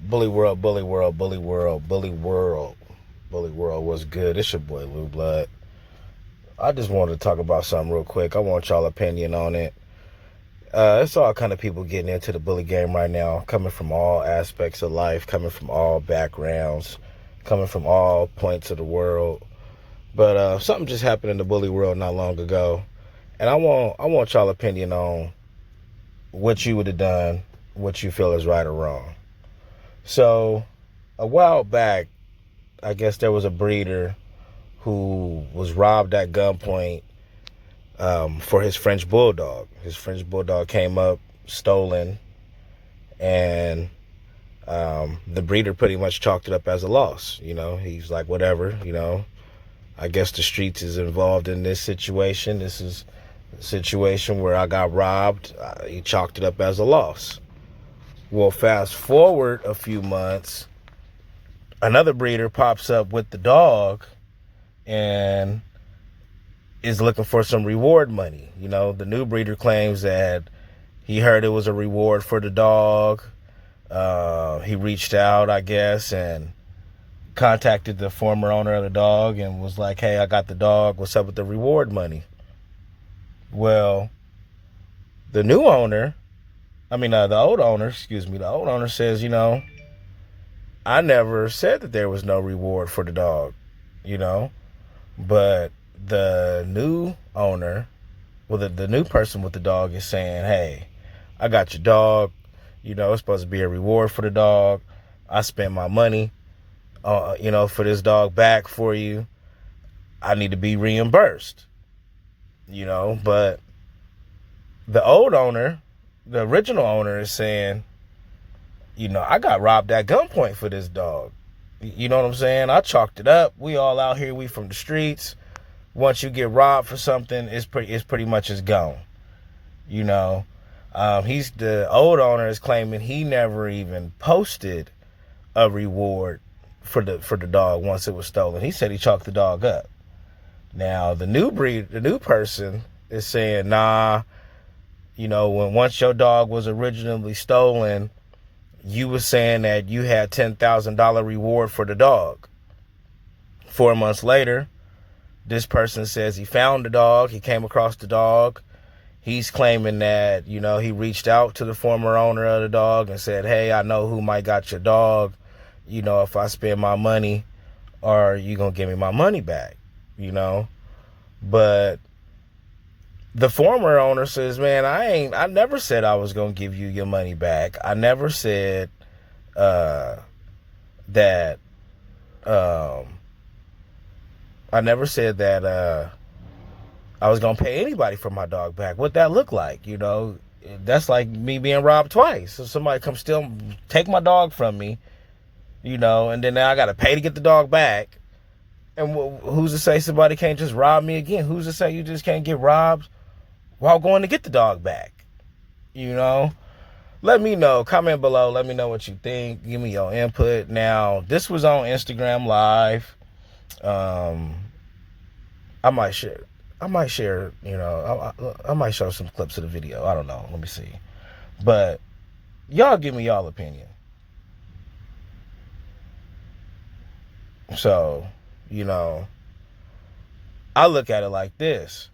Bully World, Bully World, Bully World, Bully World, Bully World. What's good? It's your boy LuBlood. I just wanted to talk about something real quick. I want y'all opinion on it. It's all kind of people getting into the bully game right now, coming from all aspects of life, coming from all backgrounds, coming from all points of the world. But something just happened in the bully world not long ago, and I want y'all opinion on what you would have done, what you feel is right or wrong. So, a while back, I guess there was a breeder who was robbed at gunpoint for his French Bulldog. His French Bulldog came up stolen, and the breeder pretty much chalked it up as a loss. You know, he's like, whatever, you know, I guess the streets is involved in this situation. This is a situation where I got robbed. He chalked it up as a loss. Well, fast forward a few months, another breeder pops up with the dog and is looking for some reward money. You know, the new breeder claims that he heard it was a reward for the dog. He reached out, I guess, and contacted the former owner of the dog and was like, hey, I got the dog. What's up with the reward money? Well, the new owner, the old owner says, you know, I never said that there was no reward for the dog, you know, but the new owner, well, the new person with the dog is saying, hey, I got your dog, you know, it's supposed to be a reward for the dog. I spent my money, you know, for this dog back for you. I need to be reimbursed, you know, but the old owner, the original owner is saying, you know, I got robbed at gunpoint for this dog. You know what I'm saying? I chalked it up. We all out here. We from the streets. Once you get robbed for something, it's pretty much is gone. You know, the old owner is claiming he never even posted a reward for the dog once it was stolen. He said he chalked the dog up. Now the new person is saying, nah. You know, once your dog was originally stolen, you were saying that you had $10,000 reward for the dog. 4 months later, this person says he found the dog. He came across the dog. He's claiming that, you know, he reached out to the former owner of the dog and said, hey, I know who might got your dog. You know, if I spend my money, are you going to give me my money back? You know, but the former owner says, man, I never said I was going to give you your money back. I never said that I was going to pay anybody for my dog back. What that look like, you know? That's like me being robbed twice. So somebody come take my dog from me, you know, and then now I got to pay to get the dog back. And who's to say somebody can't just rob me again? Who's to say you just can't get robbed while going to get the dog back? You know, let me know. Comment below. Let me know what you think. Give me your input. Now, this was on Instagram Live. I might share, you know, I might show some clips of the video. I don't know. Let me see. But y'all give me y'all opinion. So, you know, I look at it like this.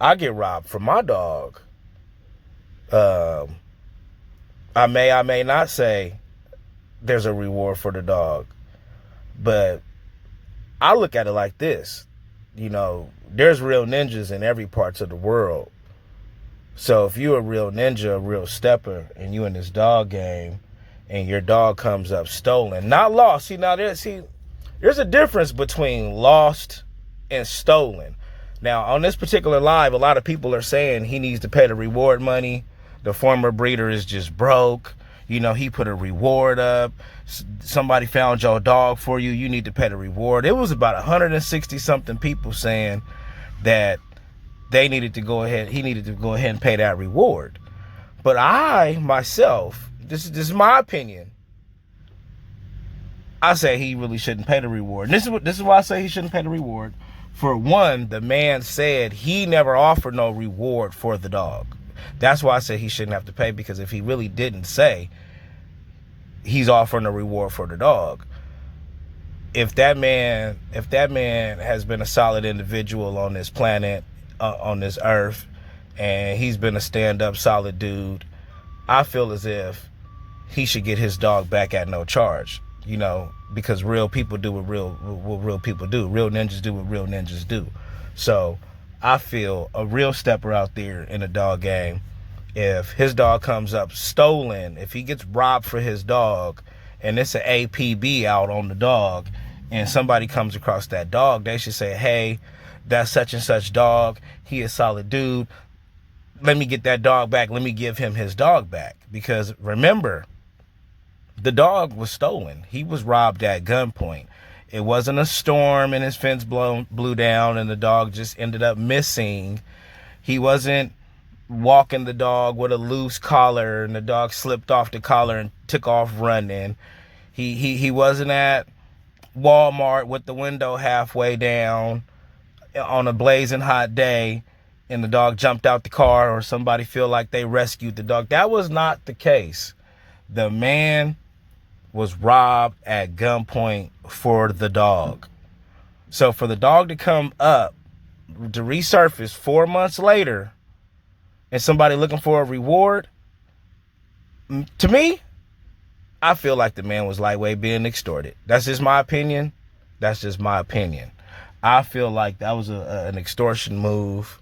I get robbed for my dog. I may not say there's a reward for the dog, but I look at it like this. You know, there's real ninjas in every parts of the world. So if you're a real ninja, a real stepper, and you in this dog game, and your dog comes up stolen, not lost. There's a difference between lost and stolen. Now, on this particular live, a lot of people are saying he needs to pay the reward money. The former breeder is just broke. You know, he put a reward up. Somebody found your dog for you. You need to pay the reward. It was about 160 something people saying that he needed to go ahead and pay that reward. But I, myself, this is my opinion. I say he really shouldn't pay the reward. And this is why I say he shouldn't pay the reward. For one, the man said he never offered no reward for the dog. That's why I say he shouldn't have to pay, because if he really didn't say, he's offering a reward for the dog. If that man has been a solid individual on this planet, on this earth, and he's been a stand-up solid dude, I feel as if he should get his dog back at no charge, you know, because real people do what real people do. Real ninjas do what real ninjas do. So I feel a real stepper out there in the dog game, if his dog comes up stolen, if he gets robbed for his dog, and it's an APB out on the dog, and somebody comes across that dog, they should say, hey, that's such and such dog. He is a solid dude. Let me get that dog back. Let me give him his dog back. Because remember, the dog was stolen. He was robbed at gunpoint. It wasn't a storm and his fence blew down and the dog just ended up missing. He wasn't walking the dog with a loose collar and the dog slipped off the collar and took off running. He wasn't at Walmart with the window halfway down on a blazing hot day and the dog jumped out the car, or somebody feel like they rescued the dog. That was not the case. The man was robbed at gunpoint for the dog. So for the dog to come up, to resurface 4 months later, and somebody looking for a reward, to me, I feel like the man was lightweight being extorted. That's just my opinion. That's just my opinion. I feel like that was an extortion move,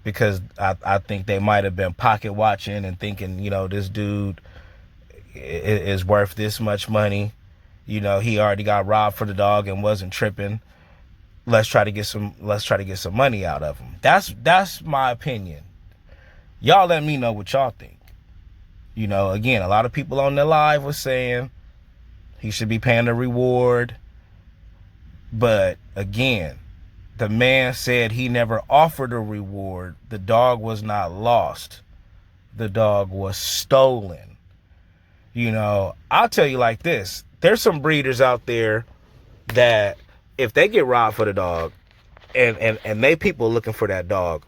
because I think they might have been pocket watching and thinking, you know, this dude is worth this much money. You know, he already got robbed for the dog and wasn't tripping. Let's try to get some money out of him. That's my opinion. Y'all let me know what y'all think. You know, again, a lot of people on the live was saying he should be paying a reward. But again, the man said he never offered a reward. The dog was not lost. The dog was stolen. You know, I'll tell you like this. There's some breeders out there that if they get robbed for the dog and they people looking for that dog,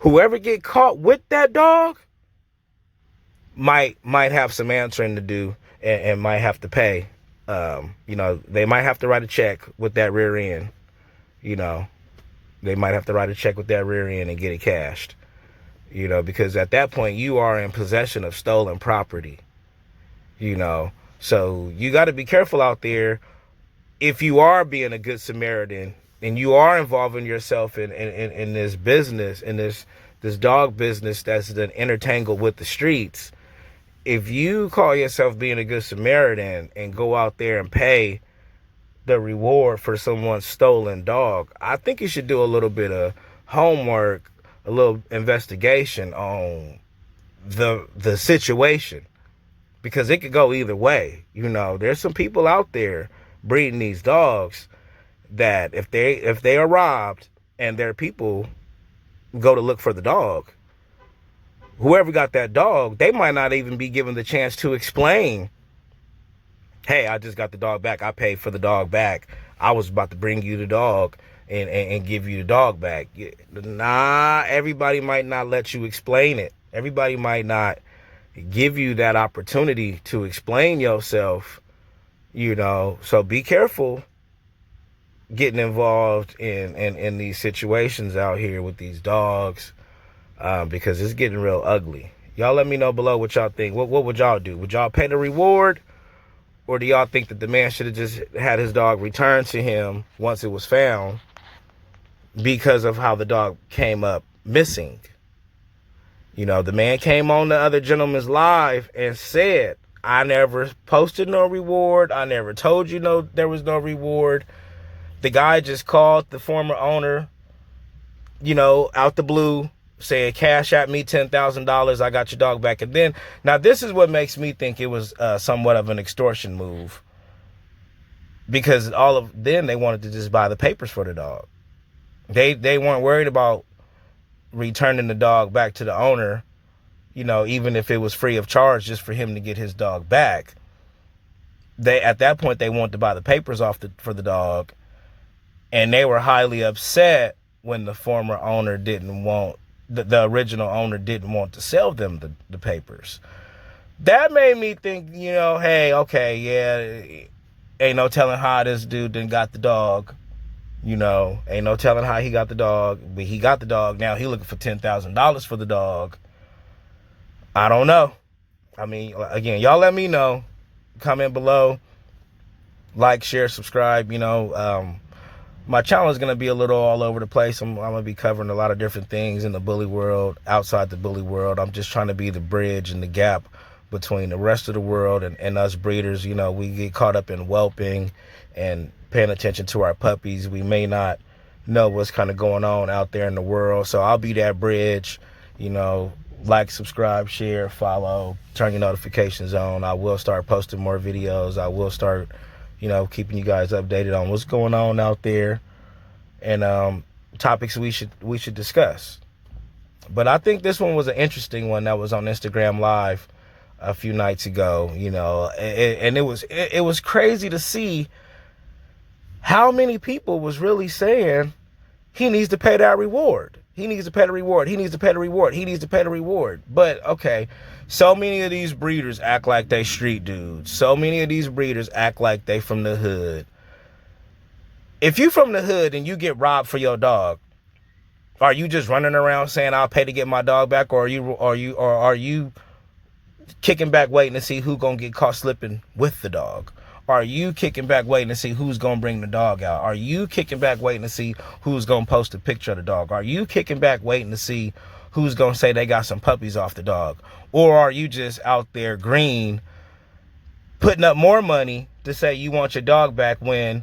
whoever get caught with that dog might have some answering to do and might have to pay. You know, they might have to write a check with that rear end. You know, they might have to write a check with that rear end and get it cashed. You know, because at that point you are in possession of stolen property. You know, so you got to be careful out there. If you are being a good Samaritan and you are involving yourself in this business, in this dog business that's been intertangled with the streets, if you call yourself being a good Samaritan and go out there and pay the reward for someone's stolen dog, I think you should do a little bit of homework, a little investigation on the situation, because it could go either way. You know, there's some people out there breeding these dogs that if they are robbed and their people go to look for the dog, whoever got that dog, they might not even be given the chance to explain, hey, I just got the dog back. I paid for the dog back. I was about to bring you the dog and give you the dog back. Nah, everybody might not let you explain it. Everybody might not give you that opportunity to explain yourself, you know. So be careful getting involved in these situations out here with these dogs, because it's getting real ugly. Y'all let me know below what y'all think. What would y'all do? Would y'all pay the reward? Or do y'all think that the man should have just had his dog returned to him once it was found, because of how the dog came up missing? You know, the man came on the other gentleman's live and said, I never posted no reward. I never told you there was no reward. The guy just called the former owner, you know, out the blue, saying, cash at me $10,000. I got your dog back. And then, now this is what makes me think it was somewhat of an extortion move, because then they wanted to just buy the papers for the dog. They weren't worried about returning the dog back to the owner, you know, even if it was free of charge just for him to get his dog back. At that point, they wanted to buy the papers for the dog, and they were highly upset when the former owner didn't want, the original owner didn't want to sell them the papers. That made me think, hey, okay, yeah, ain't no telling how this dude done got the dog. Ain't no telling how he got the dog. But he got the dog. Now he looking for $10,000 for the dog. I don't know. I mean, again, y'all let me know. Comment below. Like, share, subscribe. My channel is going to be a little all over the place. I'm going to be covering a lot of different things in the bully world, outside the bully world. I'm just trying to be the bridge and the gap between the rest of the world and us breeders. We get caught up in whelping and paying attention to our puppies. We may not know what's kind of going on out there in the world. So I'll be that bridge. Like, subscribe, share, follow, turn your notifications on. I will start posting more videos. I will start, keeping you guys updated on what's going on out there and topics we should discuss. But I think this one was an interesting one that was on Instagram Live a few nights ago, and it was crazy to see how many people was really saying he needs to pay that reward. He needs to pay the reward. He needs to pay the reward. He needs to pay the reward. But, okay, so many of these breeders act like they street dudes. So many of these breeders act like they from the hood. If you from the hood and you get robbed for your dog, are you just running around saying I'll pay to get my dog back, or are you kicking back waiting to see who gonna get caught slipping with the dog? Are you kicking back waiting to see who's gonna bring the dog out? Are you kicking back waiting to see who's gonna post a picture of the dog? Are you kicking back waiting to see who's gonna say they got some puppies off the dog? Or are you just out there green, putting up more money to say you want your dog back, when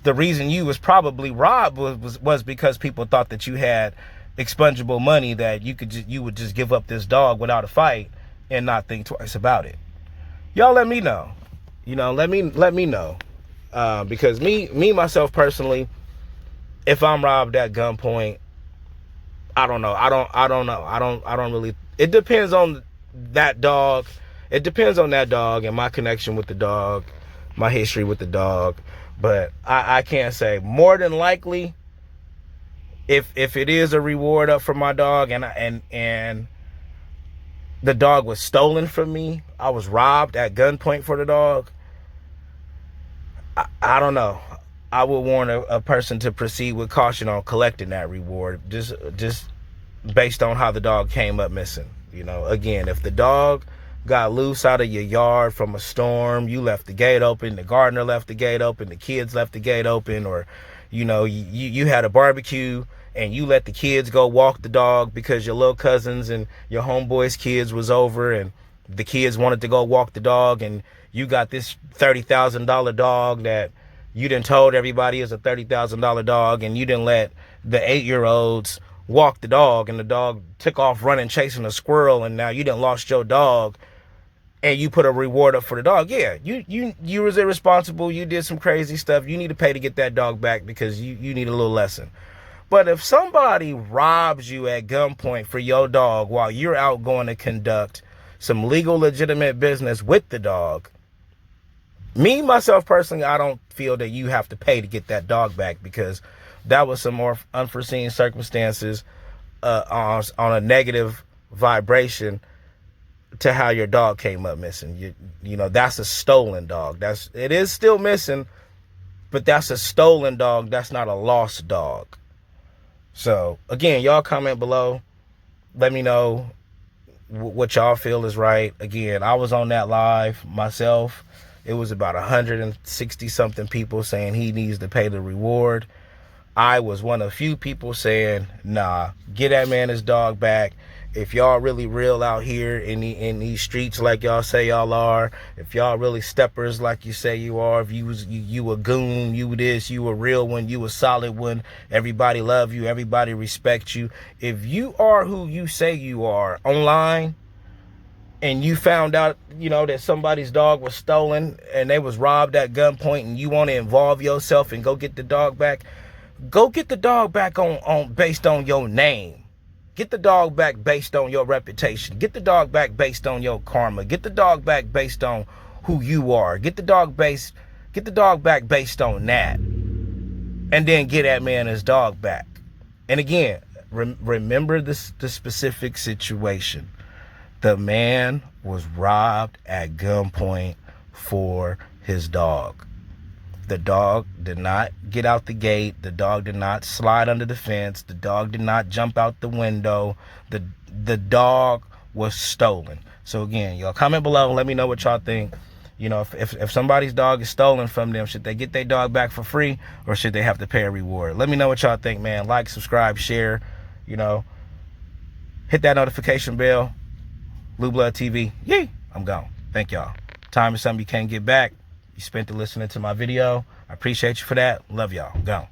the reason you was probably robbed was because people thought that you had expungible money, that you would just give up this dog without a fight and not think twice about it? Y'all let me know. Let me know. Because me myself personally, if I'm robbed at gunpoint, I don't know. I don't really, it depends on that dog. It depends on that dog and my connection with the dog, my history with the dog. But I can't say. More than likely, if it is a reward up for my dog and the dog was stolen from me, I was robbed at gunpoint for the dog, I don't know. I would warn a person to proceed with caution on collecting that reward, just based on how the dog came up missing. Again, if the dog got loose out of your yard from a storm, you left the gate open, the gardener left the gate open, the kids left the gate open, or you had a barbecue and you let the kids go walk the dog because your little cousins and your homeboys' kids was over and the kids wanted to go walk the dog, and you got this $30,000 dog that you done told everybody is a $30,000 dog, and you didn't let the 8-year-olds walk the dog, and the dog took off running chasing a squirrel, and now you done lost your dog, and you put a reward up for the dog. Yeah, you was irresponsible. You did some crazy stuff. You need to pay to get that dog back because you need a little lesson. But if somebody robs you at gunpoint for your dog while you're out going to conduct some legal, legitimate business with the dog, me, myself, personally, I don't feel that you have to pay to get that dog back, because that was some more unforeseen circumstances on a negative vibration to how your dog came up missing. That's a stolen dog. It is still missing, but that's a stolen dog. That's not a lost dog. So, again, y'all comment below. Let me know what y'all feel is right. Again, I was on that live myself. It was about 160 something people saying he needs to pay the reward. I was one of few people saying, nah, get that man his dog back. If y'all really real out here in these streets like y'all say y'all are, if y'all really steppers like you say you are, if you a goon, you this, you a real one, you a solid one, everybody love you, everybody respect you. If you are who you say you are online, and you found out, that somebody's dog was stolen and they was robbed at gunpoint, and you want to involve yourself and go get the dog back, go get the dog back on based on your name. Get the dog back based on your reputation. Get the dog back based on your karma. Get the dog back based on who you are. Get the dog back based on that. And then get that man his dog back. And again, remember the specific situation. The man was robbed at gunpoint for his dog. The dog did not get out the gate. The dog did not slide under the fence. The dog did not jump out the window. The dog was stolen. So again, y'all comment below and let me know what y'all think. You know, if somebody's dog is stolen from them, should they get their dog back for free or should they have to pay a reward? Let me know what y'all think, man. Like, subscribe, share, you know. Hit that notification bell. LuBlood TV. Yee! I'm gone. Thank y'all. Time is something you can't get back. You spent it listening to my video. I appreciate you for that. Love y'all. I'm gone.